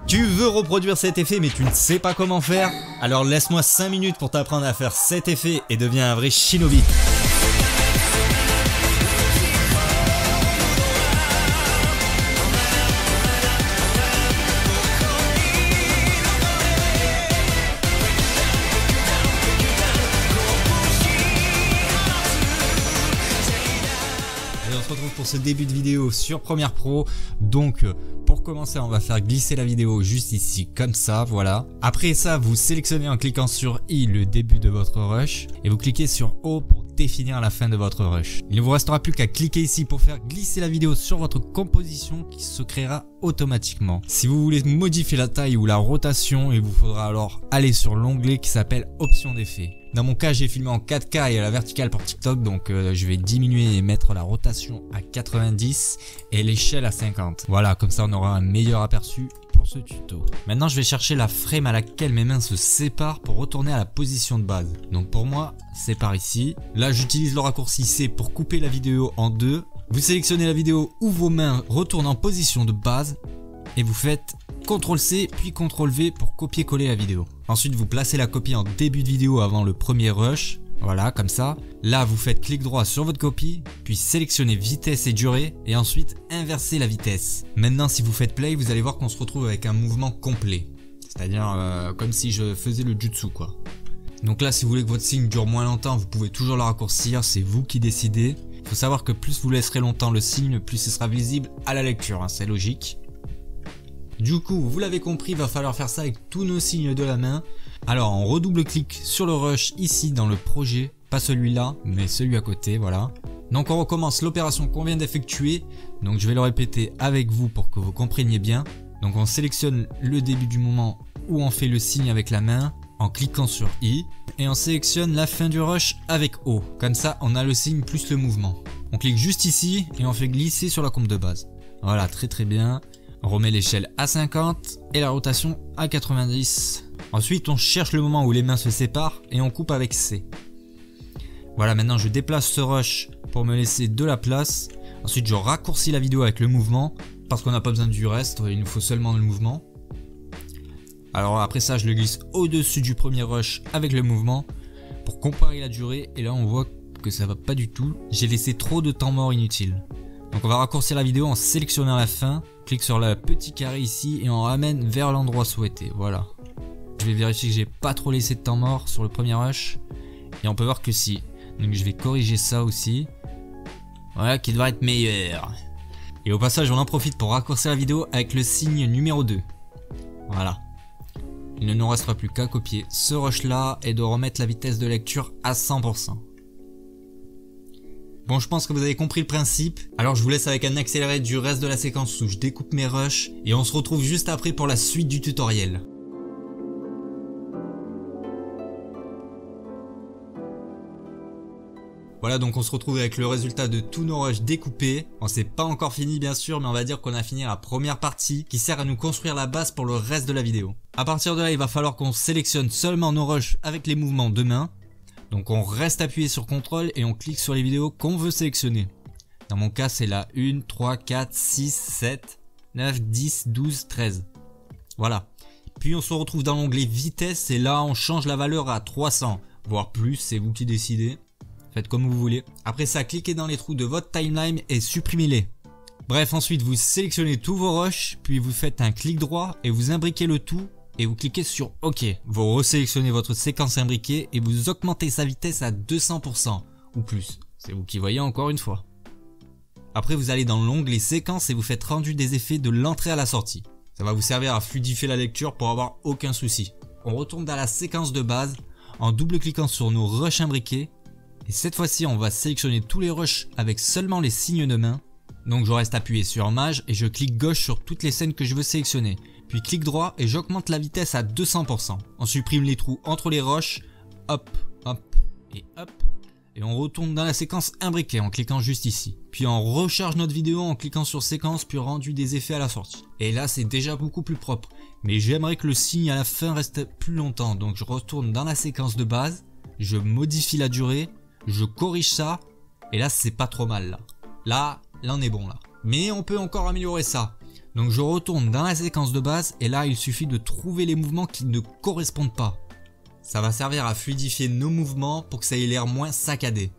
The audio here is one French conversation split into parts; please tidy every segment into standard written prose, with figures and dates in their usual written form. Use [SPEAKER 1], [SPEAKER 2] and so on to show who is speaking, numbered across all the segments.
[SPEAKER 1] Tu veux reproduire cet effet mais tu ne sais pas comment faire? Alors laisse-moi 5 minutes pour t'apprendre à faire cet effet et deviens un vrai shinobi. On se retrouve pour ce début de vidéo sur Premiere Pro. Donc pour commencer, on va faire glisser la vidéo juste ici comme ça, voilà. Après ça, vous sélectionnez en cliquant sur I le début de votre rush et vous cliquez sur O pour définir la fin de votre rush. Il ne vous restera plus qu'à cliquer ici pour faire glisser la vidéo sur votre composition qui se créera automatiquement. Si vous voulez modifier la taille ou la rotation, il vous faudra alors aller sur l'onglet qui s'appelle Options d'effet. Dans mon cas, j'ai filmé en 4K et à la verticale pour TikTok, donc je vais diminuer et mettre la rotation à 90 et l'échelle à 50. Voilà, comme ça on aura un meilleur aperçu pour ce tuto. Maintenant, je vais chercher la frame à laquelle mes mains se séparent pour retourner à la position de base. Donc pour moi, c'est par ici. Là, j'utilise le raccourci C pour couper la vidéo en deux. Vous sélectionnez la vidéo où vos mains retournent en position de base et vous faites CTRL-C puis CTRL-V pour copier-coller la vidéo. Ensuite, vous placez la copie en début de vidéo avant le premier rush. Voilà, comme ça. Là, vous faites clic droit sur votre copie, puis sélectionnez vitesse et durée, et ensuite inversez la vitesse. Maintenant, si vous faites play, vous allez voir qu'on se retrouve avec un mouvement complet. C'est-à-dire comme si je faisais le jutsu, quoi. Donc là, si vous voulez que votre signe dure moins longtemps, vous pouvez toujours le raccourcir, c'est vous qui décidez. Il faut savoir que plus vous laisserez longtemps le signe, plus il sera visible à la lecture, hein, c'est logique. Du coup, vous l'avez compris, il va falloir faire ça avec tous nos signes de la main. Alors, on redouble-clique sur le rush ici dans le projet, pas celui-là, mais celui à côté, voilà. Donc on recommence l'opération qu'on vient d'effectuer. Donc je vais le répéter avec vous pour que vous compreniez bien. Donc on sélectionne le début du moment où on fait le signe avec la main en cliquant sur I. Et on sélectionne la fin du rush avec O. Comme ça, on a le signe plus le mouvement. On clique juste ici et on fait glisser sur la courbe de base. Voilà, très très bien. On remet l'échelle à 50 et la rotation à 90. Ensuite, on cherche le moment où les mains se séparent et on coupe avec C. Voilà, maintenant je déplace ce rush pour me laisser de la place. Ensuite, je raccourcis la vidéo avec le mouvement parce qu'on n'a pas besoin du reste, il nous faut seulement le mouvement. Alors après ça, je le glisse au-dessus du premier rush avec le mouvement pour comparer la durée. Et là, on voit que ça va pas du tout. J'ai laissé trop de temps mort inutile. Donc on va raccourcir la vidéo en sélectionnant la fin. Clique sur le petit carré ici et on ramène vers l'endroit souhaité. Voilà. Je vais vérifier que j'ai pas trop laissé de temps mort sur le premier rush. Et on peut voir que si. Donc je vais corriger ça aussi. Voilà, qui devrait être meilleur. Et au passage, on en profite pour raccourcir la vidéo avec le signe numéro 2. Voilà. Il ne nous restera plus qu'à copier ce rush là et de remettre la vitesse de lecture à 100%. Bon, je pense que vous avez compris le principe. Alors je vous laisse avec un accéléré du reste de la séquence où je découpe mes rushs et on se retrouve juste après pour la suite du tutoriel. Voilà, donc on se retrouve avec le résultat de tous nos rushs découpés. Bon, c'est pas encore fini bien sûr, mais on va dire qu'on a fini la première partie qui sert à nous construire la base pour le reste de la vidéo. À partir de là, il va falloir qu'on sélectionne seulement nos rushs avec les mouvements de main. Donc on reste appuyé sur CTRL et on clique sur les vidéos qu'on veut sélectionner. Dans mon cas, c'est la 1, 3, 4, 6, 7, 9, 10, 12, 13. Voilà. Puis on se retrouve dans l'onglet vitesse et là on change la valeur à 300, voire plus, c'est vous qui décidez. Faites comme vous voulez. Après ça, cliquez dans les trous de votre timeline et supprimez-les. Bref, ensuite vous sélectionnez tous vos rushs, puis vous faites un clic droit et vous imbriquez le tout et vous cliquez sur OK. Vous resélectionnez votre séquence imbriquée et vous augmentez sa vitesse à 200% ou plus. C'est vous qui voyez encore une fois. Après vous allez dans l'onglet séquence et vous faites rendu des effets de l'entrée à la sortie. Ça va vous servir à fluidifier la lecture pour avoir aucun souci. On retourne dans la séquence de base en double-cliquant sur nos rushs imbriqués. Et cette fois-ci, on va sélectionner tous les rushs avec seulement les signes de main. Donc je reste appuyé sur Maj et je clique gauche sur toutes les scènes que je veux sélectionner. Puis clic droit et j'augmente la vitesse à 200%. On supprime les trous entre les rushs. Hop, hop et hop. Et on retourne dans la séquence imbriquée en cliquant juste ici. Puis on recharge notre vidéo en cliquant sur séquence puis rendu des effets à la sortie. Et là c'est déjà beaucoup plus propre. Mais j'aimerais que le signe à la fin reste plus longtemps. Donc je retourne dans la séquence de base. Je modifie la durée. Je corrige ça. Et là c'est pas trop mal là. Là on est bon là. Mais on peut encore améliorer ça. Donc je retourne dans la séquence de base et là il suffit de trouver les mouvements qui ne correspondent pas. Ça va servir à fluidifier nos mouvements pour que ça ait l'air moins saccadé.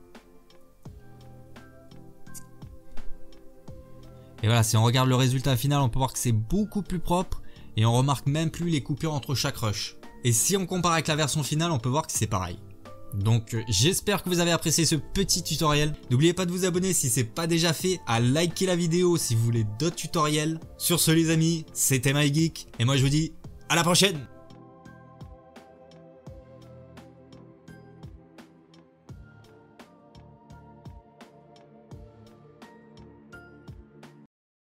[SPEAKER 1] Et voilà, si on regarde le résultat final, on peut voir que c'est beaucoup plus propre et on remarque même plus les coupures entre chaque rush. Et si on compare avec la version finale, on peut voir que c'est pareil. Donc j'espère que vous avez apprécié ce petit tutoriel. N'oubliez pas de vous abonner si c'est pas déjà fait, à liker la vidéo si vous voulez d'autres tutoriels. Sur ce les amis, c'était MyGeek et moi je vous dis à la prochaine.